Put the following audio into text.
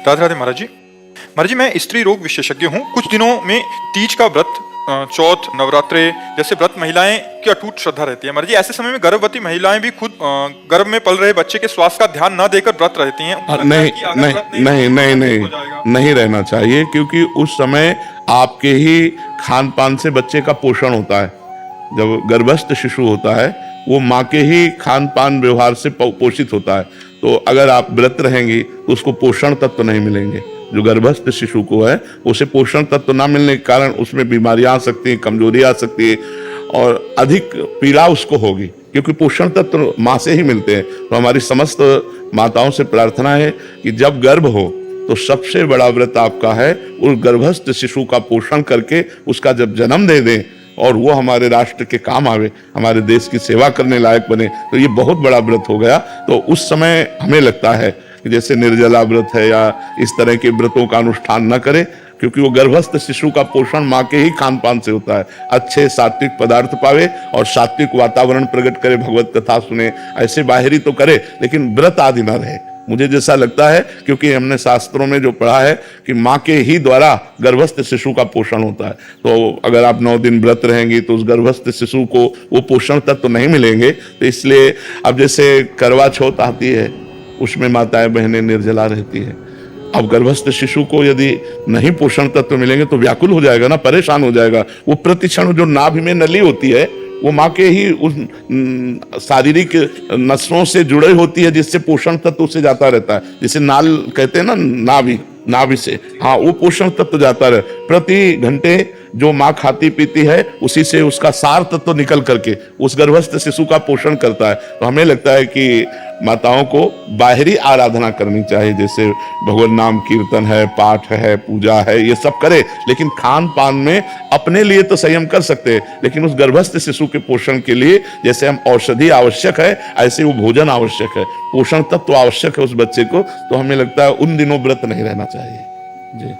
राधे राधे महाराज जी। महाराज जी, मैं स्त्री रोग विशेषज्ञ हूँ। कुछ दिनों में तीज का व्रत, चौथ, नवरात्रे जैसे व्रत महिलाएं की अटूट श्रद्धा रहती है। महाराज जी, ऐसे समय में गर्भवती महिलाएं भी खुद गर्भ में पल रहे बच्चे के स्वास्थ्य का ध्यान न देकर व्रत रहती हैं। नहीं नहीं नहीं नहीं नहीं नहीं रहना चाहिए, क्योंकि उस समय आपके ही खान पान से बच्चे का पोषण होता है। जब गर्भस्थ शिशु होता है वो माँ के ही खान पान व्यवहार से पोषित होता है। तो अगर आप व्रत रहेंगी तो उसको पोषण तत्व नहीं मिलेंगे। जो गर्भस्थ शिशु को है उसे पोषण तत्व ना मिलने के कारण उसमें बीमारियां आ सकती हैं, कमजोरी आ सकती है और अधिक पीड़ा उसको होगी, क्योंकि पोषण तत्व माँ से ही मिलते हैं। तो हमारी समस्त माताओं से प्रार्थना है कि जब गर्भ हो तो सबसे बड़ा व्रत आपका है उस गर्भस्थ शिशु का पोषण करके उसका जब जन्म दे दें और वो हमारे राष्ट्र के काम आवे, हमारे देश की सेवा करने लायक बने, तो ये बहुत बड़ा व्रत हो गया। तो उस समय हमें लगता है कि जैसे निर्जला व्रत है या इस तरह के व्रतों का अनुष्ठान न करें, क्योंकि वो गर्भस्थ शिशु का पोषण माँ के ही खान पान से होता है। अच्छे सात्विक पदार्थ पावे और सात्विक वातावरण प्रकट करे, भगवत कथा सुने, ऐसे बाहरी तो करे लेकिन व्रत आदि न रहे। मुझे जैसा लगता है, क्योंकि हमने शास्त्रों में जो पढ़ा है कि माँ के ही द्वारा गर्भस्थ शिशु का पोषण होता है। तो अगर आप 9 दिन व्रत रहेंगी तो उस गर्भस्थ शिशु को वो पोषण तत्व तो नहीं मिलेंगे। तो इसलिए अब जैसे करवा चौथ आती है उसमें माताएं बहनें निर्जला रहती है। अब गर्भस्थ शिशु को यदि नहीं पोषण तत्व मिलेंगे तो व्याकुल हो जाएगा ना, परेशान हो जाएगा। वो प्रतिक्षण जो नाभि में नली होती है वो माँ के ही उस शारीरिक नसों से जुड़े होती है, जिससे पोषण तत्व उससे जाता रहता है। जैसे नाल कहते हैं ना, नाभि से, हाँ, वो पोषण तत्व जाता रहे। प्रति घंटे जो माँ खाती पीती है उसी से उसका सार तत्व निकल करके उस गर्भस्थ शिशु का पोषण करता है। तो हमें लगता है कि माताओं को बाहरी आराधना करनी चाहिए, जैसे भगवान नाम कीर्तन है, पाठ है, पूजा है, ये सब करे, लेकिन खान पान में अपने लिए तो संयम कर सकते हैं, लेकिन उस गर्भस्थ शिशु के पोषण के लिए जैसे हम औषधि आवश्यक है ऐसे वो भोजन आवश्यक है, पोषण तत्व आवश्यक है उस बच्चे को। तो हमें लगता है उन दिनों व्रत नहीं रहना चाहिए जी।